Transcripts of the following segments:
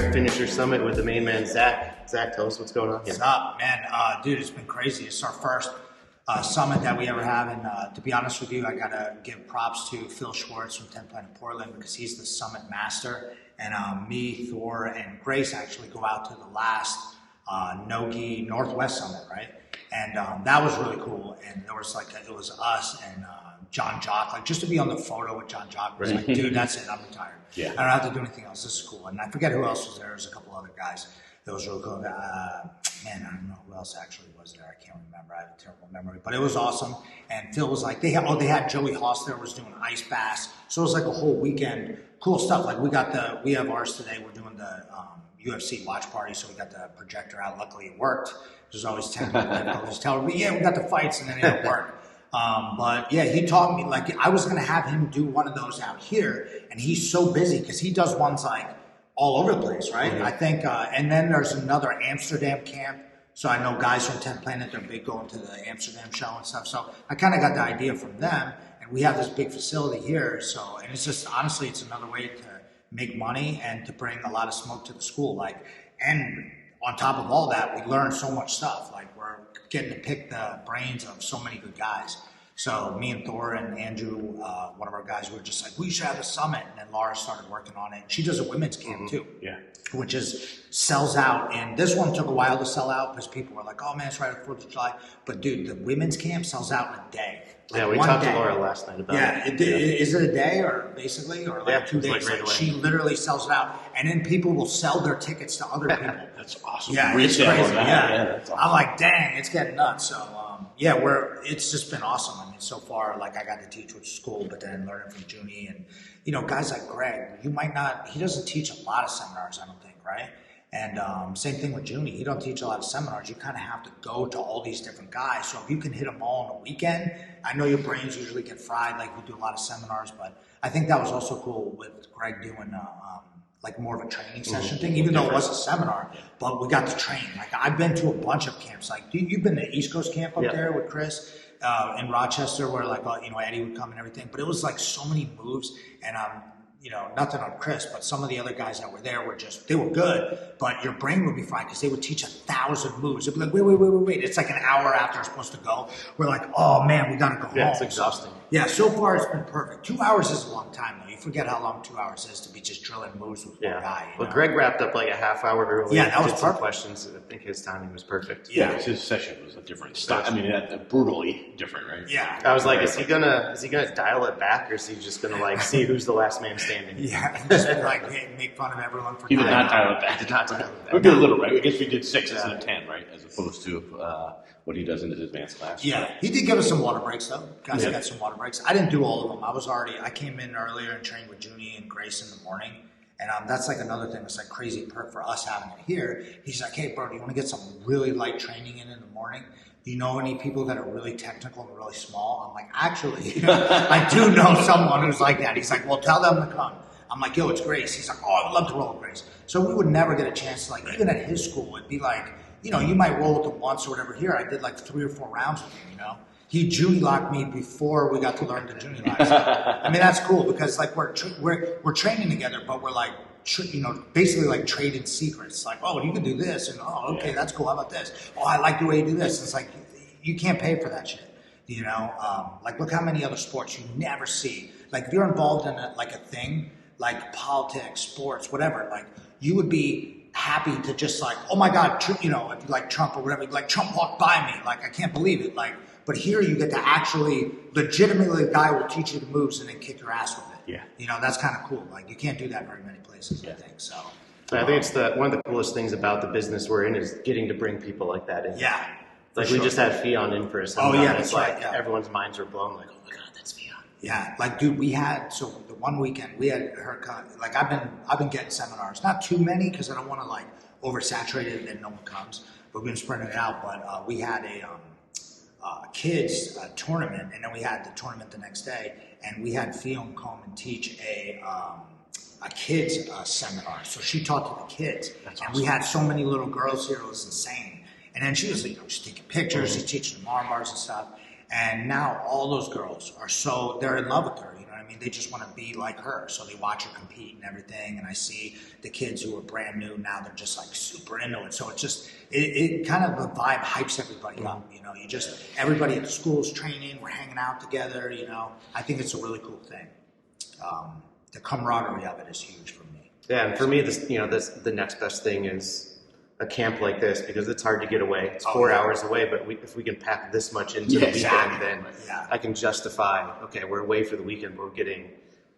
to finish your summit with the main man, Zach. Zach, tell us what's going on here. What's up, man? Dude, it's been crazy. It's our first summit that we ever have, and to be honest with you, I gotta give props to Phil Schwartz from Planet Portland because he's the summit master, and me, Thor, and Grace actually go out to the last Nogi Northwest Summit, right? And that was really cool. And there was it was us and John Jock, just to be on the photo with John Jock was like, dude, that's it, I'm retired. Yeah. I don't have to do anything else. This is cool. And I forget who else was there. There was a couple other guys. It was really cool. Man, I don't know who else actually was there. I can't remember. I have a terrible memory. But it was awesome. And Phil was like, they had Joey Haas there was doing ice bass. So it was like a whole weekend. Cool stuff. Like we have ours today. We're doing the UFC watch party. So we got the projector out. Luckily it worked. There's always technical difficulties. Tell me, yeah, we got the fights and then it didn't work. But yeah, he taught me, I was going to have him do one of those out here, and he's so busy because he does ones all over the place, right? Mm-hmm. I think, and then there's another Amsterdam camp. So I know guys from 10 Planet, they're big going to the Amsterdam show and stuff. So I kind of got the idea from them, and we have this big facility here. So, and it's just, honestly, it's another way to make money and to bring a lot of smoke to the school. And on top of all that, we learn so much stuff. We're getting to pick the brains of so many good guys. So me and Thor and Andrew, one of our guys, were just like, we should have a summit. And then Laura started working on it. She does a women's camp too, which sells out. And this one took a while to sell out because people were like, oh man, it's right at 4th of July. But dude, the women's camp sells out in a day. Yeah, we talked to Laura last night about it. Is it a day or 2 days? She literally sells it out. And then people will sell their tickets to other people. That's awesome. Yeah, it's crazy. Yeah, that's awesome. I'm like, dang, it's getting nuts. So, it's just been awesome. I mean, so far, I got to teach with school, but then learning from Junie and, guys like Greg, he doesn't teach a lot of seminars, I don't think, right? And same thing with Junie. He don't teach a lot of seminars. You kind of have to go to all these different guys. So if you can hit them all in a weekend, I know your brains usually get fried. We do a lot of seminars, but I think that was also cool with Greg doing more of a training session thing, even though it was a seminar. But we got to train. I've been to a bunch of camps. You've been to East Coast camp up there with Chris in Rochester, where Eddie would come and everything. But it was so many moves, and nothing on Chris, but some of the other guys that were there they were good, but your brain would be fried because they would teach 1,000 moves. It'd be like, wait. It's an hour after it's supposed to go. We're like, oh man, we got to go home. Yeah, it's exhausting. Yeah, so far it's been perfect. 2 hours is a long time though. You forget how long 2 hours is to be just drilling moves with one guy. Well, Greg wrapped up a half hour early. Yeah, that was perfect. Some questions. I think his timing was perfect. Yeah, his session was a different style. I mean, brutally different, right? Yeah. I was like, is he gonna dial it back, or is he just gonna see who's the last man standing? Yeah, just make fun of everyone for. He did not dial it back. Did not dial it back. We did a little, right? I guess we did 6 instead of 10, right? As opposed to what he does in his advanced class. Yeah, he did give us some water breaks though. Guys got some water breaks. I didn't do all of them. I came in earlier and trained with Junie and Grace in the morning. And that's another thing that's crazy perk for us having it here. He's like, hey, bro, do you want to get some really light training in the morning? Do you know any people that are really technical and really small? I'm like, actually, I do know someone who's like that. He's like, well, tell them to come. I'm like, yo, it's Grace. He's like, oh, I would love to roll with Grace. So we would never get a chance to, even at his school, it'd be you might roll with him once or whatever. Here, I did 3 or 4 rounds with him, He Junie locked me before we got to learn the Junie lock. I mean, that's cool because we're training together, but we're basically trading secrets. Oh, you can do this, and oh, okay, that's cool. How about this? Oh, I like the way you do this. It's you can't pay for that shit. Look how many other sports you never see. If you're involved in a thing like politics, sports, whatever, you would be happy to just oh my God, if you like Trump or whatever, Trump walked by me, I can't believe it, but here you get to actually legitimately, the guy will teach you the moves and then kick your ass with it. Yeah. That's kind of cool. You can't do that very many places, I think. So I think it's one of the coolest things about the business we're in is getting to bring people like that in. Yeah. We just had Fion in for a seminar. Oh yeah, that's right. Yeah. Everyone's minds were blown. Oh my God, that's Fion. Yeah, dude, we had the one weekend we had her come. I've been getting seminars, not too many because I don't want to oversaturate it and then no one comes. But we've been spreading it out. But we had a kids tournament, and then we had the tournament the next day, and we had Fion come and teach a kids seminar. So she taught to the kids, That's and awesome. we had so many little girls here. It was insane. And then she was she's taking pictures, she's teaching them arm bars and stuff. And now all those girls they're in love with her. You know what I I mean? They just want to be like her. So they watch her compete and everything. And I see the kids who are brand new now, they're just like super into it. So it's just, it kind of, the vibe hypes everybody up, you know? Everybody at the school is training, we're hanging out together, you know? I think it's a really cool thing. The camaraderie of it is huge for me. Yeah, and for me, the next best thing is a camp like this, because it's hard to get away. It's 4 hours away, but if we can pack this much into the weekend, then I can justify, okay, we're away for the weekend, but we're getting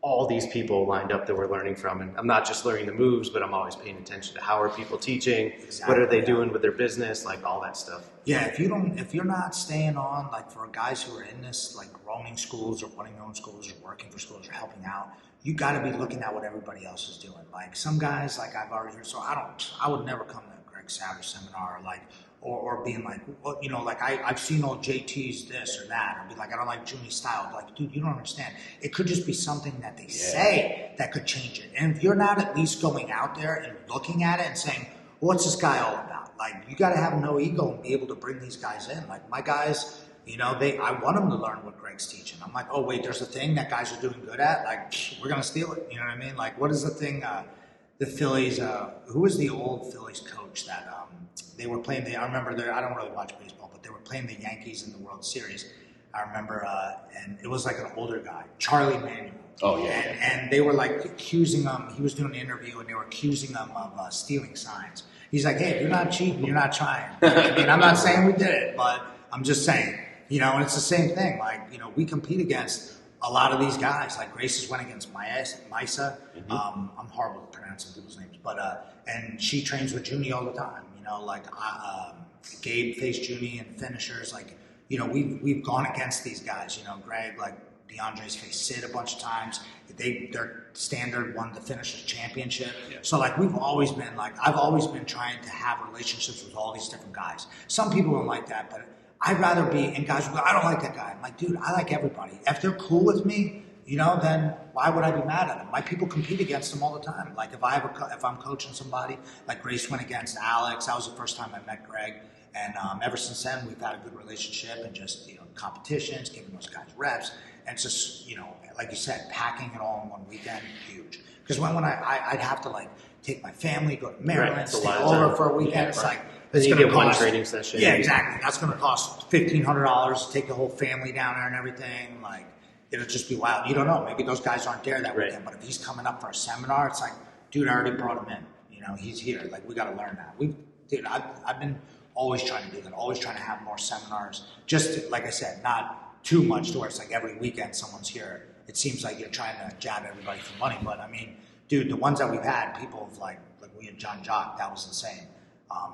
all these people lined up that we're learning from. And I'm not just learning the moves, but I'm always paying attention to how are people teaching, what are they doing with their business, like all that stuff. Yeah, if you're not staying on, like for guys who are in this, like roaming schools or running their own schools or working for schools or helping out, you got to be looking at what everybody else is doing. Like some guys, like I've already heard, so I would never come to Greg Savage seminar, like, or being like, well, you know, like I've seen old JT's this or that, or be like, I don't like Junie's style. Like, dude, you don't understand. It could just be something that they say that could change it. And if you're not at least going out there and looking at it and saying, what's this guy all about? Like, you got to have no ego and be able to bring these guys in. Like my guys, you know, I want them to learn what Greg's teaching. I'm like, oh wait, there's a thing that guys are doing good at. Like, we're gonna steal it. You know what I mean? Like, what is the thing? The Phillies. Who was the old Phillies coach that they were playing? I remember. I don't really watch baseball, but they were playing the Yankees in the World Series. I remember, and it was like an older guy, Charlie Manuel. Oh yeah. And they were like accusing him. He was doing an interview, and they were accusing him of stealing signs. He's like, hey, if you're not cheating, you're not trying. I mean, I'm not saying we did it, but I'm just saying. You know, and it's the same thing. Like, you know, we compete against a lot of these guys. Like Grace's went against Misa. I'm horrible at pronouncing people's names, but and she trains with Junie all the time. You know, like Gabe faced Junie in finishers. Like, you know, we've gone against these guys. You know, Greg, like DeAndre's faced Sid a bunch of times. Their standard won the finishers championship. Yeah. So like I've always been trying to have relationships with all these different guys. Some people don't like that, but I'd rather be, and guys will go, I don't like that guy. I'm like, dude, I like everybody. If they're cool with me, you know, then why would I be mad at them? My people compete against them all the time. Like if I'm coaching somebody, like Grace went against Alex. That was the first time I met Greg. And ever since then, we've had a good relationship and just, you know, competitions, giving those guys reps. And it's just, you know, like you said, packing it all in one weekend, huge. Because when I'd have to like take my family, go to Maryland, stay over for a weekend. Yeah, it's like, then you get one training session. Yeah, exactly. That's going to cost $1,500 to take the whole family down there and everything. Like, it'll just be wild. You don't know. Maybe those guys aren't there that weekend. But if he's coming up for a seminar, it's like, dude, I already brought him in. You know, he's here. Like, we got to learn that. Dude, I've been always trying to do that. Always trying to have more seminars. Just to, like I said, not too much to where it's like every weekend someone's here. It seems like you're trying to jab everybody for money. But I mean, dude, the ones that we've had, people have like we had John Jock. That was insane.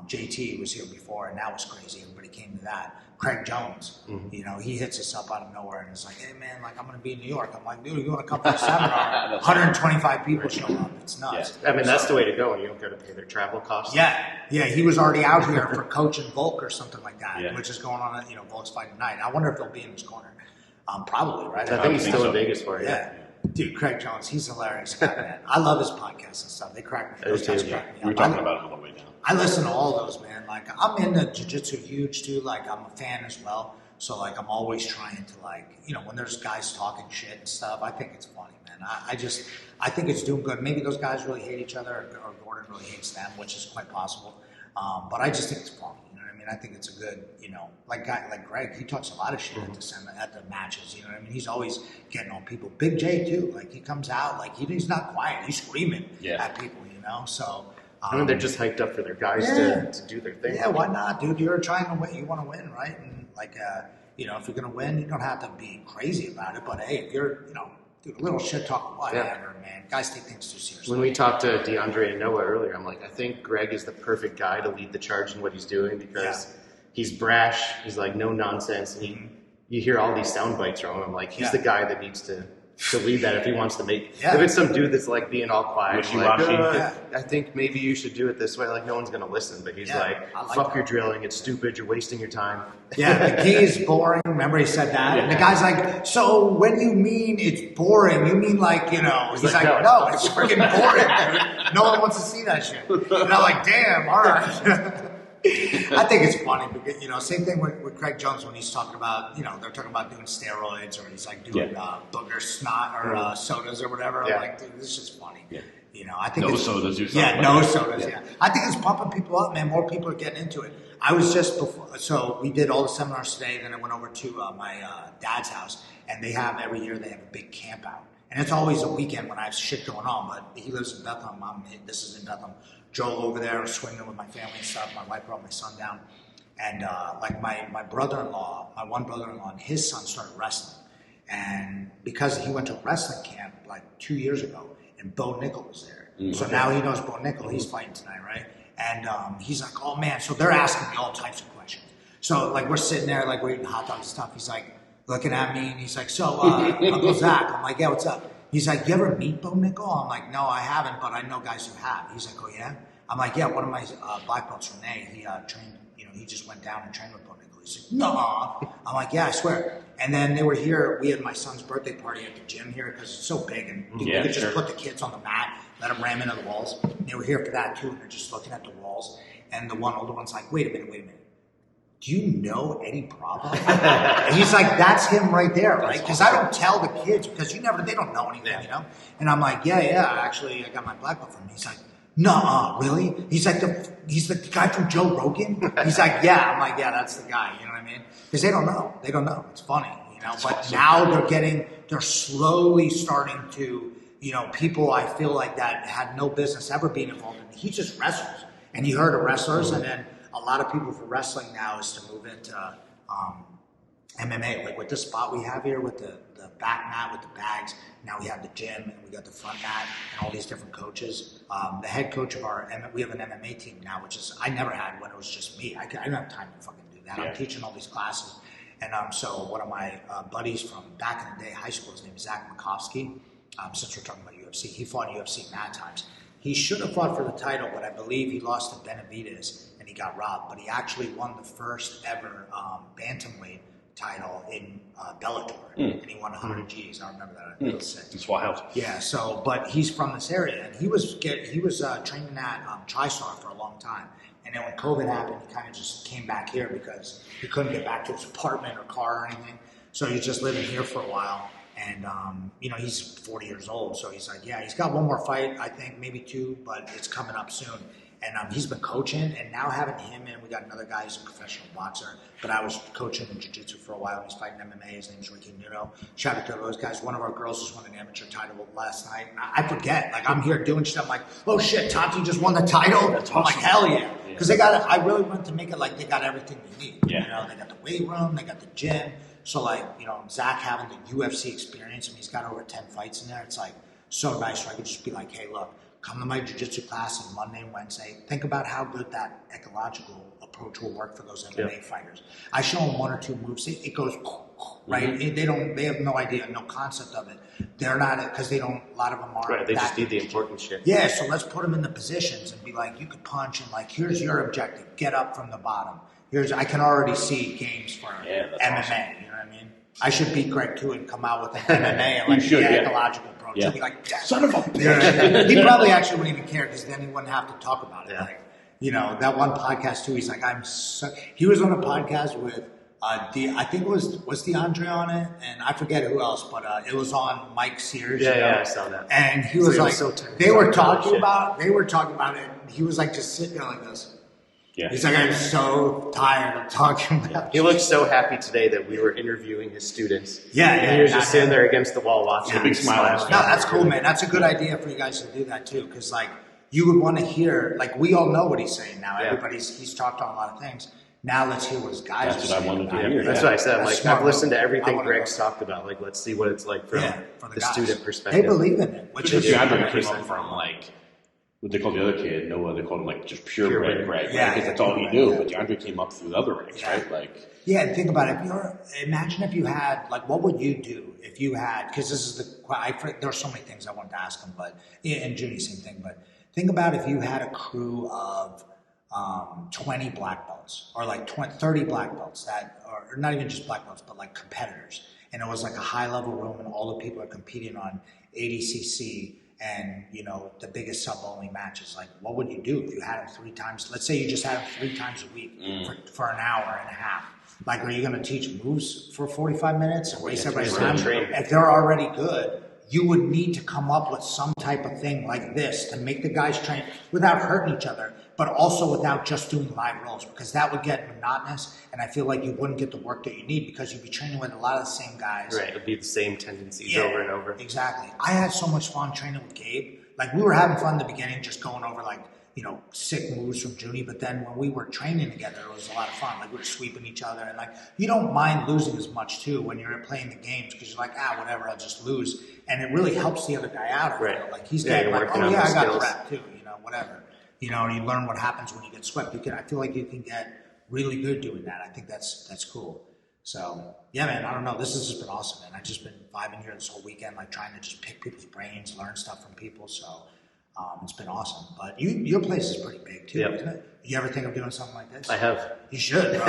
JT was here before, and that was crazy. Everybody came to that. Craig Jones, you know, he hits us up out of nowhere and is like, hey, man, like, I'm going to be in New York. I'm like, dude, you want to come to a seminar? 125 people show up. It's nuts. Yeah. I mean, that's the way to go, and you don't got to pay their travel costs. Yeah. He was already out here for coaching Volk or something like that, which is going on, you know, Volk's fight tonight. I wonder if they'll be in his corner. Probably, right? I think he's still in Vegas for it. Yeah. Dude, Craig Jones, he's a hilarious guy, man. I love his podcasts and stuff. They crack me. Those guys crack me up. We were talking about it on the way down. I listen to all those, man. Like, I'm into jiu-jitsu huge, too. Like, I'm a fan as well. So, like, I'm always trying to, like, you know, when there's guys talking shit and stuff, I think it's funny, man. I think it's doing good. Maybe those guys really hate each other, or Gordon really hates them, which is quite possible. But I just think it's funny. You know what I mean? I think it's a good, you know, like Greg, he talks a lot of shit at the matches. You know what I mean? He's always getting on people. Big J, too. Like, he comes out, like, he's not quiet. He's screaming at people, you know? So, I mean, they're just hyped up for their guys to do their thing. Yeah, why not, dude? You're trying to win. You want to win, right? And like, you know, if you're going to win, you don't have to be crazy about it. But hey, if you're, you know, dude, a little shit talk, whatever, man. Guys take things too seriously. When we talked to DeAndre and Noah earlier, I'm like, I think Greg is the perfect guy to lead the charge in what he's doing because he's brash. He's like no nonsense, and you hear all these sound bites from him. I'm like, he's the guy that needs to lead that if he wants to make. If it's some dude that's like being all quiet, like, I think maybe you should do it this way. Like, no one's gonna listen, but he's like, fuck your drilling. It's stupid. You're wasting your time. Yeah, the key is boring. Remember he said that? And the guy's like, so when you mean it's boring, you mean like, you know, he's like, no, it's freaking boring, dude. No one wants to see that shit. And I'm like, damn, all right. I think it's funny because, you know, same thing with Craig Jones when he's talking about, you know, they're talking about doing steroids or he's like doing booger snot or sodas or whatever. I'm like, dude, this is just funny. Yeah. You know, I think no sodas. No sodas. Yeah. I think it's pumping people up, man. More people are getting into it. I was just before, so we did all the seminars today. Then I went over to my dad's house, and they have every year they have a big camp out, and it's always a weekend when I have shit going on. But he lives in Bethlehem. This is in Bethlehem. Drove over there, was swinging with my family and stuff. My wife brought my son down, and like my brother-in-law, my one brother-in-law, and his son started wrestling, and because he went to a wrestling camp like 2 years ago. And Bo Nickel was there. So now he knows Bo Nickel. He's fighting tonight, right? And he's like, oh, man. So they're asking me all types of questions. So, like, we're sitting there, like, we're eating hot dogs and stuff. He's like, looking at me, and he's like, so, Uncle Zach. I'm like, yeah, what's up? He's like, you ever meet Bo Nickel? I'm like, no, I haven't, but I know guys who have. He's like, oh, yeah? I'm like, yeah, one of my black belts, Renee, he trained, you know, he just went down and trained with Bo Nickel. He's like, no. I'm like, yeah, I swear. And then they were here. We had my son's birthday party at the gym here because it's so big, and you could just put the kids on the mat, let them ram into the walls. And they were here for that too, and they're just looking at the walls. And the one older one's like, wait a minute. Do you know Eddie Bravo? And he's like, that's him right there, right? Because I don't tell the kids because they don't know anything, you know? And I'm like, yeah, actually, I got my black belt from him. He's like, no, really? He's like he's the guy from Joe Rogan? He's like, yeah. I'm like, yeah, that's the guy, you know what I mean? Because they don't know. It's funny, you know? But now they're slowly starting to, you know, people I feel like that had no business ever being involved in it. He just wrestles. And he heard of wrestlers, and then a lot of people for wrestling now is to move into MMA, like with this spot we have here with the back mat with the bags. Now we have the gym and we got the front mat and all these different coaches. The head coach of we have an MMA team now, which is I never had when it was just me. I don't have time to fucking do that. I'm teaching all these classes, and so one of my buddies from back in the day, high school, his name is Zach Maslany. Since we're talking about UFC, he fought in UFC mad times. He should have fought for the title, but I believe he lost to Benavidez and he got robbed. But he actually won the first ever bantamweight title in Bellator, and he won 100 Gs. I remember that. It was sick. It's wild. Yeah. So, but he's from this area, and he was training at TriStar for a long time. And then when COVID happened, he kind of just came back here because he couldn't get back to his apartment or car or anything. So he's just living here for a while. And, you know, he's 40 years old. So he's like, yeah, he's got one more fight, I think, maybe two, but it's coming up soon. And he's been coaching, and now having him in, we got another guy who's a professional boxer, but I was coaching in jiu-jitsu for a while. He's fighting MMA. His name's Ricky Nuno. Shout out to those guys. One of our girls just won an amateur title last night. I forget. Like, I'm here doing stuff like, oh, shit, Tati just won the title? That's awesome. I'm like, hell yeah. Because I really wanted to make it like they got everything they need. Yeah. You know, they got the weight room, they got the gym. So, like, you know, Zach having the UFC experience, and he's got over 10 fights in there. It's, like, so nice. So I could just be like, hey, look, come to my jiu-jitsu class on Monday and Wednesday. Think about how good that ecological approach will work for those MMA fighters. I show them one or two moves. It goes, right? They have no idea, no concept of it. They're not, because a lot of them aren't. Right, they just need the important shit. Yeah, so let's put them in the positions and be like, you could punch, and like, here's your objective. Get up from the bottom. I can already see games for MMA. Awesome. You know what I mean? I should beat Greg too and come out with an MMA and like ecological approach. He'll be like, son of a bitch. He probably actually wouldn't even care because then he wouldn't have to talk about it. Yeah. Like, you know, that one podcast too. He's like, he was on a podcast with I think it was DeAndre on it, and I forget who else, but it was on Mike Sears. Yeah, I saw that. And he was like, they were talking about it. And he was like just sitting there like this. Yeah. He's like, I'm so tired of talking about He looked so happy today that we were interviewing his students. Yeah, and he was just sitting there against the wall watching. A big smile. No, that's cool, man. That's a good idea for you guys to do that too, because like you would want to hear, like we all know what he's saying now. Yeah. He's talked on a lot of things. Now let's hear what his guys are saying. That's what I wanted to hear. That's what I said. Like I've listened to everything Greg's talked about. Like let's see what it's like from the student perspective. They believe in it, which is DeAndre came up from like what they called the other kid, Noah, they called him like just pure red Greg, right? Because that's all he knew. But DeAndre came up through the other ranks, right? Like, yeah, and think about it. Imagine if you had, like, what would you do if you had? Because this is there are so many things I wanted to ask him, but and Junie, same thing. But think about if you had a crew of 20 black belts or like 30 black belts that are not even just black belts, but like competitors, and it was like a high level room, and all the people are competing on ADCC. and the biggest sub only matches. Like, what would you do if you had him 3 times? Let's say you just had him 3 times a week for an hour and a half. Like, are you going to teach moves for 45 minutes and waste everybody's time? If they're already good, you would need to come up with some type of thing like this to make the guys train without hurting each other, but also without just doing live rolls, because that would get monotonous, and I feel like you wouldn't get the work that you need because you'd be training with a lot of the same guys. Right, it'd be the same tendencies over and over. Exactly. I had so much fun training with Gabe. Like, we were having fun in the beginning, just going over sick moves from Junie, but then when we were training together, it was a lot of fun. Like, we were sweeping each other, and you don't mind losing as much too when you're playing the games, because you're like, whatever, I'll just lose, and it really helps the other guy out. Right. Like, he's getting I got a rep too. Whatever. And you learn what happens when you get swept. I feel like you can get really good doing that. I think that's cool. So yeah, man, I don't know. This has just been awesome, man. I've just been vibing here this whole weekend, trying to just pick people's brains, learn stuff from people. So. It's been awesome, but your place is pretty big too, isn't it? You ever think of doing something like this? I have. You should, bro.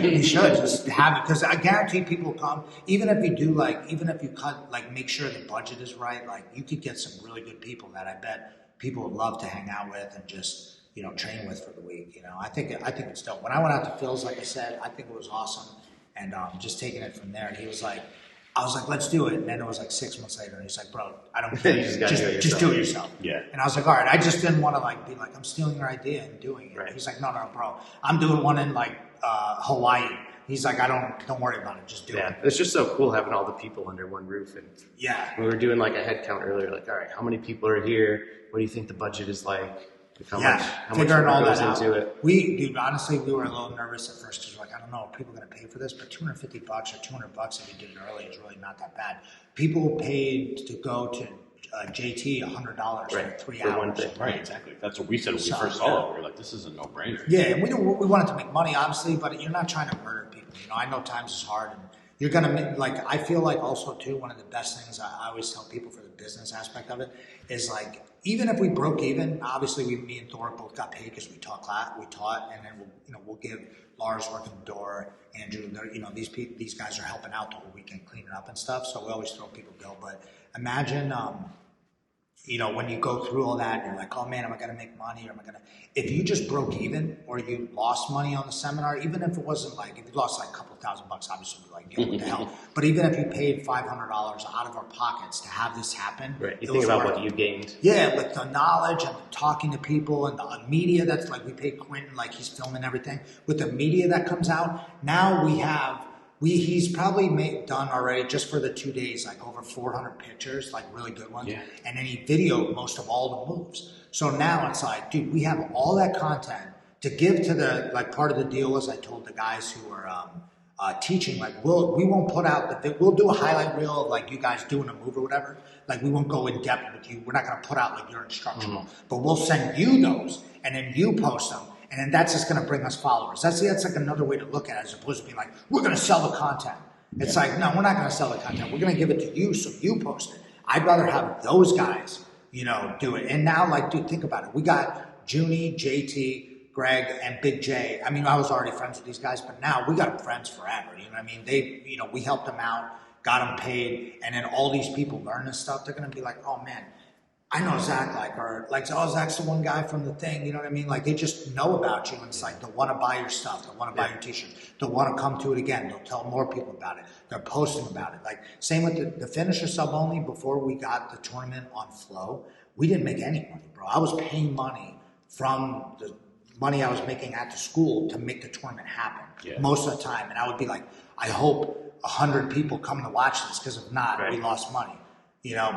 You should just have it, because I guarantee people come. Even if you do, even if you cut, make sure the budget is right, you could get some really good people that I bet people would love to hang out with and just train with for the week. I think it's dope. When I went out to Phil's, like I said, I think it was awesome, and just taking it from there. And he was like. I was like, let's do it. And then it was 6 months later. And he's like, bro, I don't care. just do it yourself. Yeah. And I was like, all right. I just didn't want to be like, I'm stealing your idea and doing it. Right. He's like, no, bro. I'm doing one in Hawaii. He's like, don't worry about it. Just do it. Yeah. It's just so cool having all the people under one roof. And we were doing a head count earlier. All right, how many people are here? What do you think the budget is like? How much figuring all that out. Into it? Dude, honestly, we were a little nervous at first because we're I don't know, are people going to pay for this? But $250 or $200 if you did it early is really not that bad. People paid to go to JT $100 for 3 hours. One thing. Right, exactly. That's what we said when we first saw it. We were like, this is a no-brainer. Yeah, and we wanted to make money, obviously, but you're not trying to murder people. I know times is hard, and you're going to I feel like also too, one of the best things I always tell people for the business aspect of it is even if we broke even, obviously me and Thor both got paid because we taught, and then we'll give Lars working the door, Andrew, these guys are helping out the whole weekend cleaning up and stuff. So we always throw people a bill. But imagine, when you go through all that, and you're like, oh man, am I going to make money, or am I going to? If you just broke even, or you lost money on the seminar, even if it wasn't if you lost a couple $1,000, obviously we'd be what the hell. But even if you paid $500 out of our pockets to have this happen, right? You think about what you gained. Yeah, with the knowledge and the talking to people and the media that's we paid Quentin, he's filming everything. With the media that comes out, now he's probably done already just for the 2 days, over 400 pictures, really good ones. Yeah. And then he videoed most of all the moves. So now it's dude, we have all that content to give to the, part of the deal is I told the guys who are teaching, we won't put out we'll do a highlight reel of you guys doing a move or whatever. We won't go in depth with you. We're not going to put out your instructional, but we'll send you those and then you post them. And then that's just going to bring us followers. That's another way to look at it, as opposed to being we're going to sell the content. It's no, we're not going to sell the content. We're going to give it to you so you post it. I'd rather have those guys, do it. And now, dude, think about it. We got Junie, JT, Greg, and Big J. I mean, I was already friends with these guys, but now we got them friends forever. You know what I mean? They, we helped them out, got them paid, and then all these people learn this stuff. They're going to be like, oh man, I know Zach, oh, Zach's the one guy from the thing, you know what I mean? They just know about you, and it's they'll want to buy your stuff, they'll want to buy your t-shirts, they'll want to come to it again, they'll tell more people about it, they're posting about it. Same with the finisher sub only. Before we got the tournament on Flow, we didn't make any money, bro. I was paying money from the money I was making at the school to make the tournament happen most of the time, and I would be I hope 100 people come to watch this, because if not, we lost money.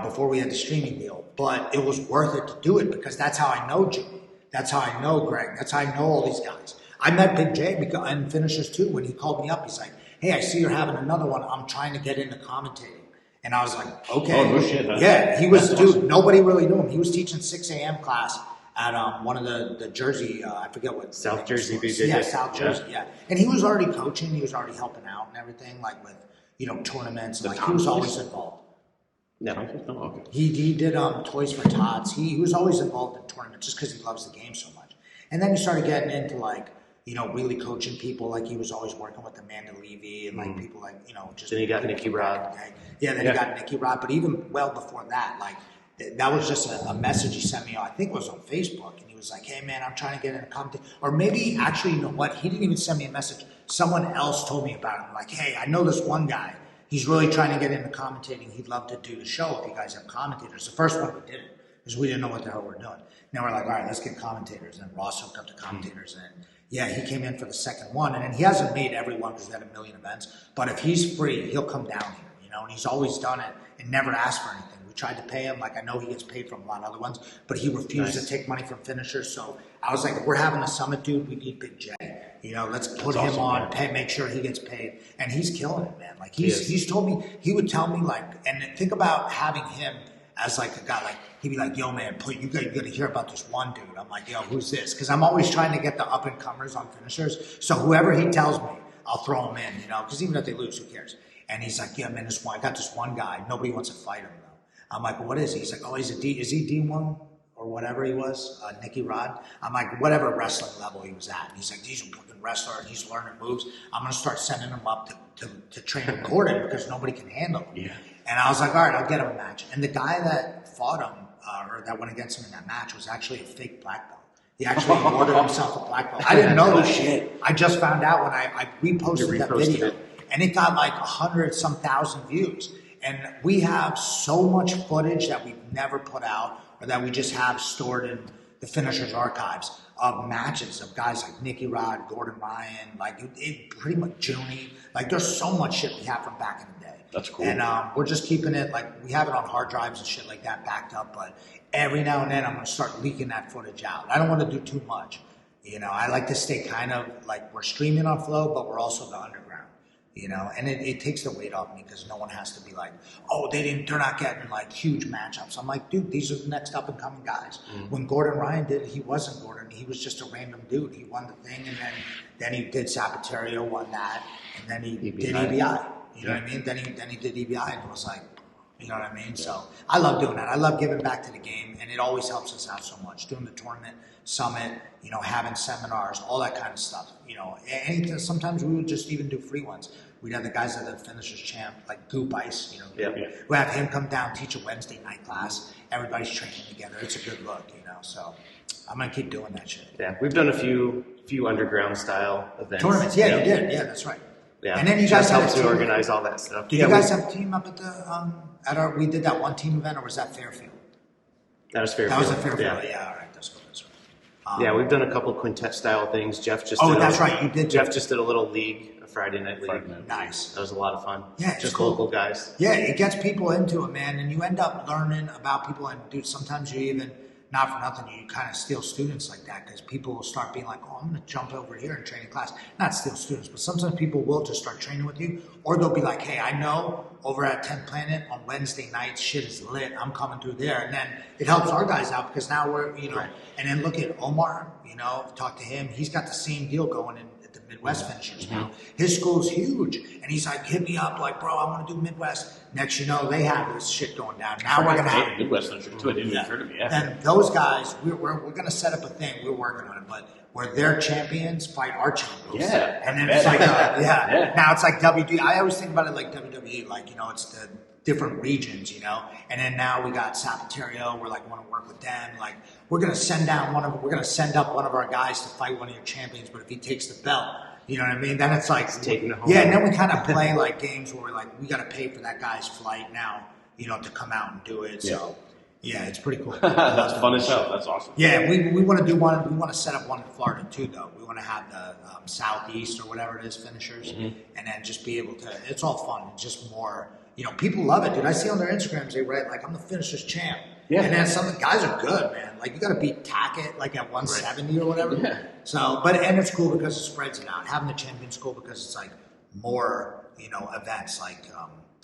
Before we had the streaming deal. But it was worth it to do it, because that's how I know Jimmy. That's how I know Greg. That's how I know all these guys. I met Big J and Finishers too when he called me up. He's like, hey, I see you're having another one. I'm trying to get into commentating. And I was like, okay. Oh, no shit. Huh? Yeah, he was, dude, awesome. Nobody really knew him. He was teaching 6 a.m. class at one of the Jersey, I forget what. South Jersey BJJ. Yeah, South Jersey, yeah. And he was already coaching. He was already helping out and everything, with, tournaments. And, he was always involved. No. Okay. He did Toys for Tots. He was always involved in tournaments just because he loves the game so much. And then he started getting into really coaching people. He was always working with Amanda Levy and people just. Then he got Nicky Rod. Yeah, then he got Nicky Rod. But even well before that, that was just a message he sent me. I think it was on Facebook, and he was like, "Hey man, I'm trying to get in a commentating." Or maybe actually, you know what? He didn't even send me a message. Someone else told me about him. Like, "Hey, I know this one guy. He's really trying to get into commentating. He'd love to do the show if you guys have commentators." The first one we did it because we didn't know what the hell we were doing. Now we're like, all right, let's get commentators. And Ross hooked up the commentators, and yeah, he came in for the second one. And then he hasn't made every one because he had a million events. But if he's free, he'll come down here, you know. And he's always done it and never asked for anything. We tried to pay him. Like, I know he gets paid from a lot of other ones, but he refused to take money from finishers. So I was like, if we're having a summit, dude, we need Big J. You know, let's put him awesome, on, pay, make sure he gets paid. And he's killing it, man. Like, he's told me, he would tell me, like, and think about having him as like a guy, like, he'd be like, "Yo, man, you got to hear about this one dude." I'm like, "Yo, who's this?" Because I'm always trying to get the up and comers on finishers. So whoever he tells me, I'll throw him in, you know, because even if they lose, who cares? And he's like, "Yeah, man, I got this one guy. Nobody wants to fight him though." I'm like, "Well, what is he?" He's like, "Oh, is he D1 or whatever he was, Nicky Rod?" I'm like, "Whatever wrestling level he was at." And he's like, "He's a fucking wrestler and he's learning moves. I'm gonna start sending him up to train with Gordon because nobody can handle him." Yeah. And I was like, all right, I'll get him a match. And the guy that fought him, or that went against him in that match, was actually a fake black belt. He actually ordered himself a black belt. I didn't know this shit. I just found out when I reposted that video. And it got like 100-some thousand views. And we have so much footage that we've never put out, or that we just have stored in the finishers archives, of matches of guys like Nicky Rod, Gordon Ryan, like pretty much Junie. Like, there's so much shit we have from back in the day. That's cool. And we're just keeping it, like, we have it on hard drives and shit like that backed up, but every now and then I'm going to start leaking that footage out. I don't want to do too much. You know, I like to stay kind of like, we're streaming on Flow, but we're also the underground, you know, and it takes the weight off me because no one has to be like, "Oh, they're not getting like huge matchups." I'm like, dude, these are the next up and coming guys. When Gordon Ryan did it, he wasn't Gordon. He was just a random dude. He won the thing, and then he did Sapaterio, won that, and then he did EBI. You know what I mean? Then he did EBI, and it was like, you know what I mean? So I love doing that. I love giving back to the game, and it always helps us out so much. Doing the tournament, summit, you know, having seminars, all that kind of stuff. You know, sometimes we would just even do free ones. We'd have the guys that are the finishers champ, like Goop Ice, you know. We have him come down, teach a Wednesday night class. Everybody's training together. It's a good look, you know. So I'm gonna keep doing that shit. Yeah, we've done a few underground style events. Tournaments, yeah, you did. Yeah, that's right. Yeah, and then you guys helped to organize all that stuff. Did you guys have a team up at we did that one team event, or was that Fairfield? That was Fairfield. That was at Fairfield. Yeah, all right, that's cool. That's right. Yeah, we've done a couple quintet style things. Jeff just right, you did. Jeff just did a little league, a Friday night league. Nice. That was a lot of fun. Yeah, just cool. local guys. Yeah, it gets people into it, man, and you end up learning about people. And dude, sometimes you even, not for nothing, you kind of steal students like that because people will start being like, "Oh, I'm going to jump over here and train in class." Not steal students, but sometimes people will just start training with you, or they'll be like, "Hey, I know over at 10 Planet on Wednesday nights, shit is lit. I'm coming through there," and then it helps our guys out because now we're, you know. Right. And then look at Omar, you know, talk to him. He's got the same deal going in at the Midwest finishers now. His school's huge, and he's like, "Hit me up, like, bro, I want to do Midwest." Next, you know, they have this shit going down. Now we're gonna have Midwest finishers too. It didn't even occur to me. Yeah. And those guys, we're gonna set up a thing. We're working on it, but where their champions fight our champions. Yeah. And then it's like, now it's like WWE. I always think about it like WWE, like, you know, it's the different regions, you know. And then now we got Sapaterio. We're like, want to work with them. Like, we're gonna send up one of our guys to fight one of your champions. But if he takes the belt, you know what I mean? Then it's like, taking it home. Yeah. And then we kind of play like games where we're like, we got to pay for that guy's flight now, you know, to come out and do it. So. Yeah, it's pretty cool. That's fun as hell. That's awesome. Yeah, we want to do one. We want to set up one in Florida too, though. We want to have the Southeast or whatever it is finishers, and then just be able to. It's all fun. It's just more. You know, people love it, dude. I see on their Instagrams they write like, "I'm the finishers champ." Yeah. And then some of the guys are good, man. Like, you got to beat Tackett like at 170 or whatever. Yeah. So, and it's cool because it spreads it out. Having the champion's cool because it's like more, you know, events like.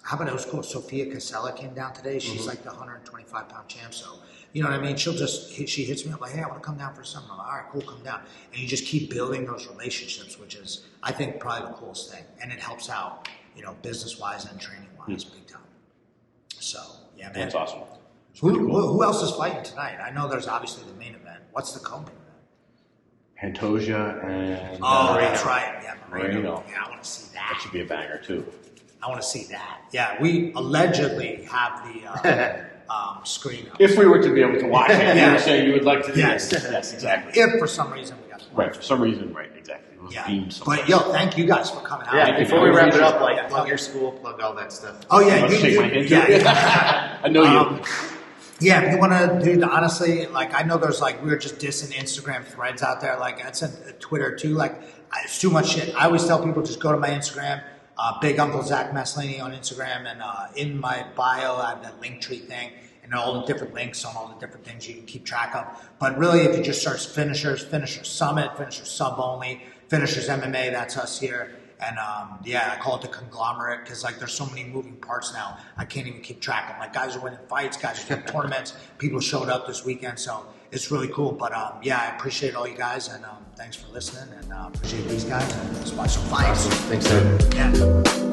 How about it was cool? Sophia Casella came down today. She's like the 125-pound champ. So, you know what I mean? She hits me up like, "Hey, I want to come down for something." I'm like, "All right, cool, come down." And you just keep building those relationships, which is, I think, probably the coolest thing. And it helps out, you know, business-wise and training-wise, big time. So, yeah, man. That's awesome. Who else is fighting tonight? I know there's obviously the main event. What's the co-main event? Pantoja and... Oh, that's right. Yeah, Moreno. Yeah, I want to see that. That should be a banger, too. I want to see that. Yeah, we allegedly have screen. If we were to be able to watch it, you were saying you would like to do Yes. this. Yes, exactly. If for some reason we got to. Right, for some reason, right, exactly. Those Yeah. beams But yo, thank you guys for coming out. Yeah, before we wrap it up, like plug your school, plug all that stuff. Oh yeah, Let's shake my hand. yeah. I know you. Yeah, if you want to, dude, honestly, like, I know there's, like, we were just dissing Instagram threads out there. Like, that's Twitter, too. Like, it's too much shit. I always tell people, just go to my Instagram, Big Uncle Zach Maslany on Instagram, and in my bio, I have that link tree thing, and all the different links on all the different things you can keep track of. But really, if you just search Finishers, Finishers Summit, Finishers Sub Only, Finishers MMA, that's us here. And I call it the conglomerate because like there's so many moving parts now. I can't even keep track of them. Like guys are winning fights, guys are winning tournaments. People showed up this weekend, so it's really cool. But I appreciate all you guys and thanks for listening and appreciate these guys and let's watch some fights. Thanks, sir. Yeah.